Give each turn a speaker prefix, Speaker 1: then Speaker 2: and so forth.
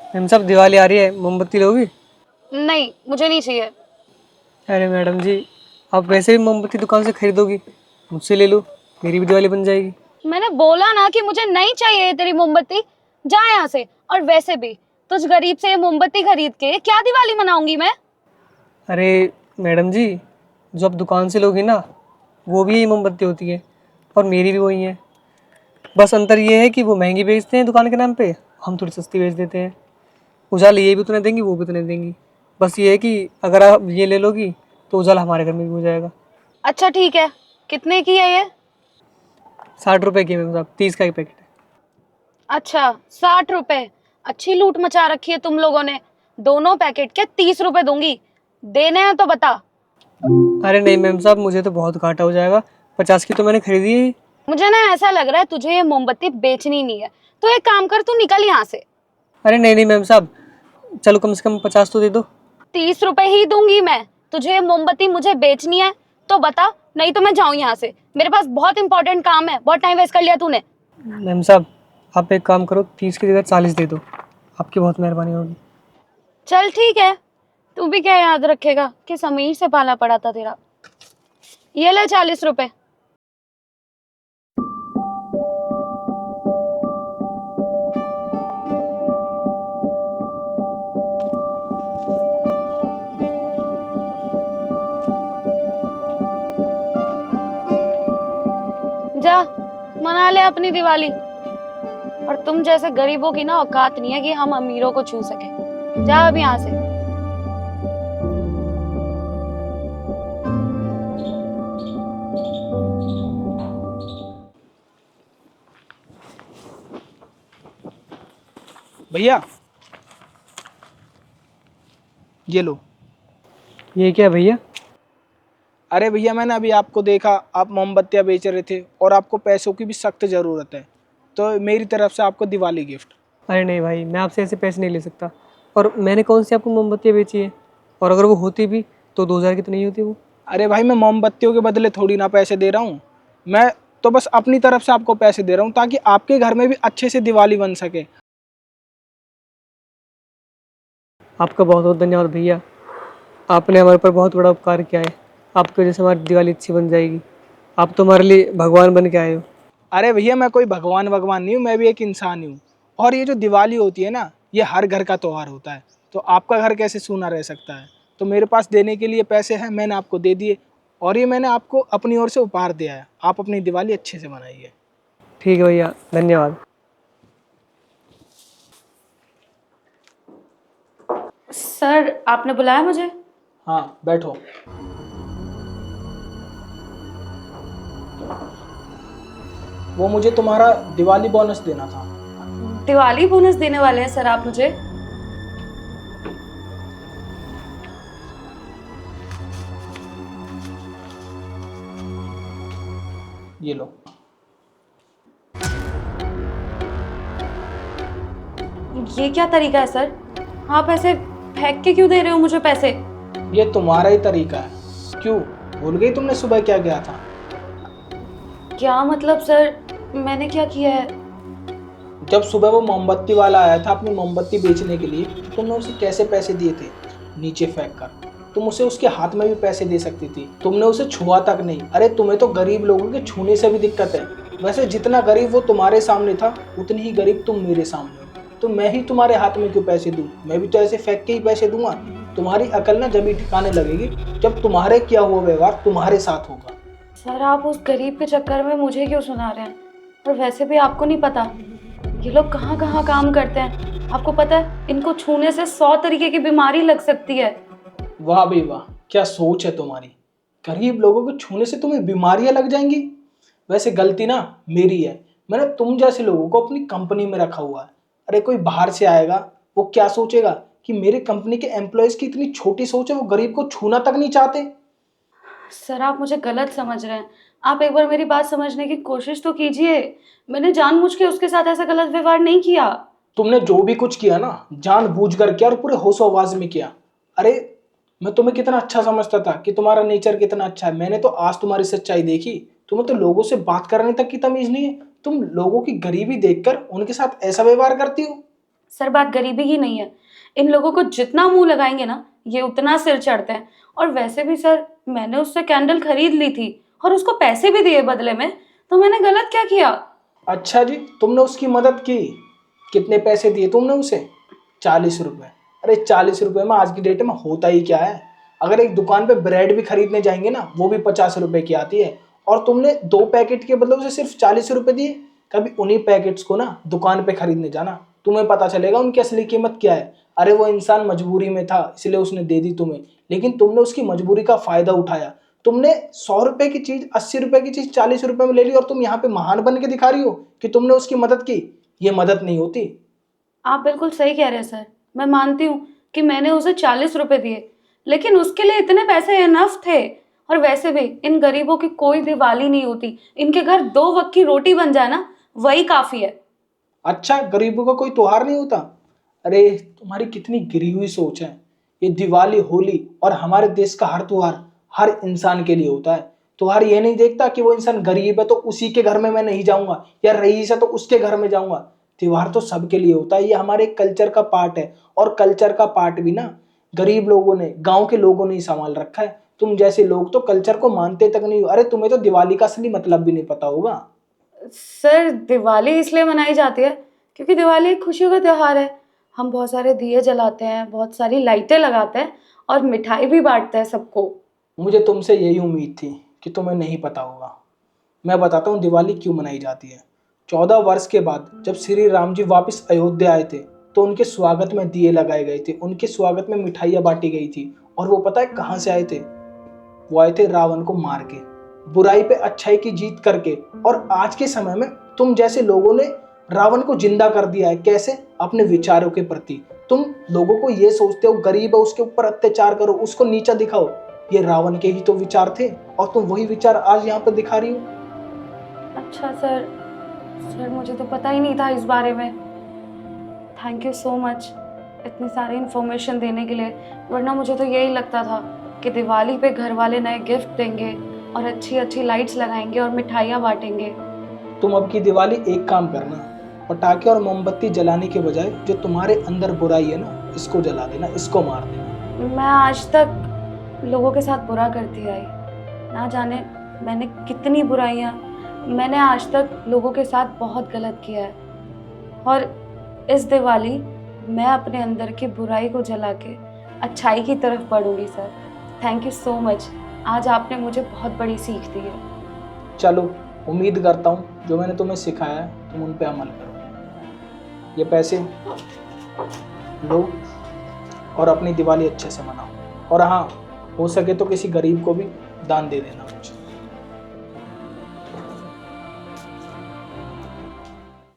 Speaker 1: Ma'am साहब दिवाली आ रही है, मोमबत्ती लोगी?
Speaker 2: नहीं, मुझे नहीं चाहिए।
Speaker 1: अरे मैडम जी, आप वैसे भी मोमबत्ती दुकान से खरीदोगी, मुझसे ले लो, मेरी भी दिवाली बन जाएगी।
Speaker 2: मैंने बोला ना कि मुझे नहीं चाहिए तेरी मोमबत्ती। जा यहाँ से। और वैसे भी तुझ गरीब से ये मोमबत्ती खरीद के क्या दिवाली मनाऊंगी मैं।
Speaker 1: अरे मैडम जी, जो आप दुकान से लोगी ना, वो भी यही मोमबत्ती होती है और मेरी भी वही है। बस अंतर ये है कि वो महंगी बेचते हैं दुकान के नाम पे, हम थोड़ी सस्ती बेच देते हैं। उजाला ये भी उतने देंगी, वो भी उतने देंगी। बस ये है कि अगर आप ये ले लोगी तो उजाला हमारे घर में भी हो जाएगा।
Speaker 2: अच्छा ठीक है, कितने की है ये?
Speaker 1: 60 रुपए की है मैम साहब, 30 का एक पैकेट है।
Speaker 2: अच्छा, 60 रुपए। अच्छी लूट मचा रखी है तुम लोगों ने। दोनों पैकेट के 30 रुपए दूंगी। देने हैं तो बता।
Speaker 1: अरे नहीं मैम साहब, मुझे तो बहुत घाटा हो जाएगा, 50 की तो मैंने खरीदी है।
Speaker 2: मुझे ना ऐसा लग रहा है तुझे ये मोमबत्ती बेचनी नहीं है। तो एक काम कर, तू निकल यहाँ से।
Speaker 1: अरे नहीं नहीं मैम साहब, चलो कम से कम 50 तो दे दो।
Speaker 2: 30 रुपए ही दूंगी मैं। तुझे ये मोमबत्ती मुझे बेचनी है तो बता, नहीं तो मैं जाऊं यहाँ से। मेरे पास बहुत इंपॉर्टेंट काम है, बहुत टाइम वेस्ट कर लिया तूने।
Speaker 1: मैम साहब, आप एक काम करो, 30 की जगह 40 दे दो, आपकी बहुत मेहरबानी होगी।
Speaker 2: चल ठीक है। तू भी क्या याद रखेगा कि समीर से पाला पड़ा था तेरा। ये ले 40 रुपए। जा, मना ले अपनी दिवाली। और तुम जैसे गरीबों की ना औकात नहीं है कि हम अमीरों को छू सके। जा अब यहाँ से।
Speaker 3: भैया, ये लो।
Speaker 1: ये क्या भैया?
Speaker 3: अरे भैया, मैंने अभी आपको देखा, आप मोमबत्तियाँ बेच रहे थे और आपको पैसों की भी सख्त ज़रूरत है, तो मेरी तरफ से आपको दिवाली गिफ्ट।
Speaker 1: अरे नहीं भाई, मैं आपसे ऐसे पैसे नहीं ले सकता। और मैंने कौन सी आपको मोमबत्तियाँ बेची है? और अगर वो होती भी तो 2000 की तो नहीं होती वो।
Speaker 3: अरे भाई, मैं मोमबत्तियों के बदले थोड़ी ना पैसे दे रहा हूँ। मैं तो बस अपनी तरफ से आपको पैसे दे रहा हूँ ताकि आपके घर में भी अच्छे से दिवाली बन सके।
Speaker 1: आपका बहुत बहुत धन्यवाद भैया, आपने हमारे ऊपर बहुत बड़ा उपकार किया है। आपकी वजह से हमारी दिवाली अच्छी बन जाएगी। आप तो हमारे लिए भगवान बन के आए हो।
Speaker 3: अरे भैया, मैं कोई भगवान भगवान नहीं हूँ, मैं भी एक इंसान ही हूँ। और ये जो दिवाली होती है ना, ये हर घर का त्यौहार होता है, तो आपका घर कैसे सूना रह सकता है? तो मेरे पास देने के लिए पैसे हैं, मैंने आपको दे दिए। और ये मैंने आपको अपनी ओर से उपहार दिया है, आप अपनी दिवाली अच्छे से मनाइए।
Speaker 1: ठीक है भैया, धन्यवाद।
Speaker 2: सर, आपने बुलाया मुझे?
Speaker 3: हाँ, बैठो। वो मुझे तुम्हारा दिवाली बोनस देना था।
Speaker 2: दिवाली बोनस देने वाले हैं सर आप मुझे?
Speaker 3: ये लो।
Speaker 2: ये क्या तरीका है सर? आप ऐसे फेंक के क्यों दे रहे हो मुझे पैसे?
Speaker 3: ये तुम्हारा ही तरीका है। क्यों, भूल गई तुमने सुबह क्या किया था?
Speaker 2: क्या मतलब सर? मैंने क्या किया है?
Speaker 3: जब सुबह वो मोमबत्ती वाला आया था अपनी मोमबत्ती बेचने के लिए, तो तुमने उसे कैसे पैसे दिए थे? नीचे फेंक कर। तुम उसे उसके हाथ में भी पैसे दे सकती थी, तुमने उसे छुआ तक नहीं। अरे तुम्हें तो गरीब लोगों के छूने से भी दिक्कत है। वैसे जितना गरीब वो तुम्हारे सामने था, उतनी ही गरीब तुम मेरे सामने हो। तो मैं ही तुम्हारे हाथ में क्यों पैसे दूं? मैं भी तो ऐसे फेंक के ही पैसे दूंगा। तुम्हारी अकल ना जब ही ठिकाने लगेगी, जब तुम्हारे किया हुआ व्यवहार तुम्हारे साथ होगा।
Speaker 2: सर, आप उस गरीब के चक्कर में मुझे क्यों सुना रहे हैं? और वैसे भी आपको नहीं पता ये लोग कहाँ कहाँ काम करते हैं। आपको पता है इनको छूने से 100 तरीके की बीमारी लग सकती है।
Speaker 3: वाह भाई वाह, क्या सोच है तुम्हारी। गरीब लोगों को छूने से तुम्हें बीमारियां लग जाएंगी। वैसे गलती ना मेरी है, मैंने तुम जैसे लोगों को अपनी कंपनी में रखा हुआ है। अरे कोई बाहर से आएगा, वो क्या सोचेगा कि मेरी कंपनी के एम्प्लॉयज की इतनी छोटी सोच है, वो गरीब को छूना तक नहीं चाहते।
Speaker 2: सर, आप मुझे गलत समझ रहे हैं। आप एक बार मेरी बात समझने की कोशिश तो कीजिए। मैंने जानबूझ के उसके साथ ऐसा गलत व्यवहार नहीं किया।
Speaker 3: तुमने जो भी कुछ किया ना, जानबूझ कर किया और पूरे होशो आवाज में किया। अरे मैं तुम्हें कितना अच्छा समझता था कि तुम्हारा नेचर कितना अच्छा है। मैंने तो आज तुम्हारी सच्चाई देखी। तुम्हें तो लोगों से बात करने तक की तमीज नहीं है। तुम लोगों की गरीबी देखकर उनके साथ ऐसा व्यवहार करती हो।
Speaker 2: सर बात गरीबी की नहीं है, इन लोगों को जितना मुंह लगाएंगे ना ये उतना सिर चढ़ते हैं। और वैसे भी सर मैंने उससे कैंडल खरीद ली थी और उसको पैसे भी दिए बदले में, तो मैंने गलत क्या किया?
Speaker 3: अच्छा जी, तुमने उसकी मदद की। कितने पैसे दिए तुमने उसे? 40 रुपए। अरे 40 रुपए में आज की डेट में होता ही क्या है। अगर एक दुकान पे ब्रेड भी खरीदने जाएंगे ना, वो भी 50 रुपए की आती है, और तुमने 2 पैकेट के बदले उसे सिर्फ 40 रुपए दिए। कभी उन्हीं पैकेट्स को ना दुकान पे खरीदने जाना, तुम्हें पता चलेगा उनकी असली कीमत क्या है। अरे वो इंसान मजबूरी में था इसलिए उसने दे दी तुम्हें, लेकिन तुमने उसकी मजबूरी का फायदा उठाया। तुमने 100 रुपए की चीज, 80 रुपए की चीज 40 रुपए में ले ली, और तुम यहाँ पे महान बन के दिखा रही हो कि तुमने उसकी मदद की। ये मदद नहीं होती।
Speaker 2: आप बिल्कुल सही कह रहे हैं सर, मैं मानती हूँ कि मैंने उसे 40 रुपए दिए, लेकिन उसके लिए इतने पैसे इनफ थे। और वैसे भी इन गरीबों की कोई दिवाली नहीं होती, इनके घर 2 वक्त की रोटी बन जाए ना वही काफी है।
Speaker 3: अच्छा, गरीबों का कोई त्योहार नहीं होता? अरे तुम्हारी कितनी गिरी हुई सोच है। ये दिवाली, होली और हमारे देश का हर त्योहार हर इंसान के लिए होता है। त्योहार ये नहीं देखता कि वो इंसान गरीब है तो उसी के घर में मैं नहीं जाऊंगा, या रईस है तो उसके घर में जाऊंगा। त्योहार तो सबके लिए होता है, ये हमारे कल्चर का पार्ट है। और कल्चर का पार्ट भी ना गरीब लोगों ने, गांव के लोगों ने ही संभाल रखा है। तुम जैसे लोग तो कल्चर को मानते तक नहीं हो। अरे तुम्हें तो दिवाली का असली मतलब भी नहीं पता होगा।
Speaker 2: सर दिवाली इसलिए मनाई जाती है क्योंकि दिवाली एक खुशियों का त्योहार है। हम बहुत सारे दिए जलाते हैं, बहुत सारी लाइटें लगाते हैं और मिठाई भी बांटते हैं सबको।
Speaker 3: मुझे तुमसे यही उम्मीद थी कि तुम्हें नहीं पता होगा। मैं बताता हूँ दिवाली क्यों मनाई जाती है। 14 वर्ष के बाद जब श्री राम जी वापस अयोध्या आए थे, तो उनके स्वागत में दिए लगाए गए थे, उनके स्वागत में मिठाइयाँ बांटी गई थी। और वो पता है कहाँ से आए थे? वो आए थे रावण को मार के, बुराई पे अच्छाई की जीत करके। और आज के समय में तुम जैसे लोगों ने रावण को जिंदा कर दिया है। कैसे? अपने विचारों के प्रति। तुम लोगों को ये सोचते हो गरीब है उसके ऊपर अत्याचार करो, उसको नीचा दिखाओ। ये रावण के ही तो विचार थे, और तुम वही विचार आज यहाँ पर दिखा रही हो।
Speaker 2: अच्छा सर, मुझे तो पता ही नहीं था इस बारे में। थैंक यू सो मच इतनी सारी इन्फॉर्मेशन देने के लिए, वरना मुझे तो यही लगता था कि दिवाली पे घर वाले नए गिफ्ट देंगे और अच्छी अच्छी लाइट्स लगाएंगे और मिठाइयाँ बांटेंगे।
Speaker 3: तुम अब की दिवाली एक काम करना, पटाखे और मोमबत्ती जलाने के बजाय जो तुम्हारे अंदर बुराई है ना, इसको जला देना, इसको मार देना।
Speaker 2: मैं आज तक लोगों के साथ बुरा करती आई, ना जाने मैंने कितनी बुराइयाँ, मैंने आज तक लोगों के साथ बहुत गलत किया है। और इस दिवाली मैं अपने अंदर की बुराई को जला के अच्छाई की तरफ बढ़ूंगी sir. Thank you so much, आज आपने मुझे बहुत बड़ी सीख दी है।
Speaker 3: चलो, उम्मीद करता हूँ जो मैंने तुम्हें सिखाया है तुम उन पे अमल करो। ये पैसे लो और अपनी दिवाली अच्छे से मनाओ। और हाँ, हो सके तो किसी गरीब को भी दान दे देना कुछ।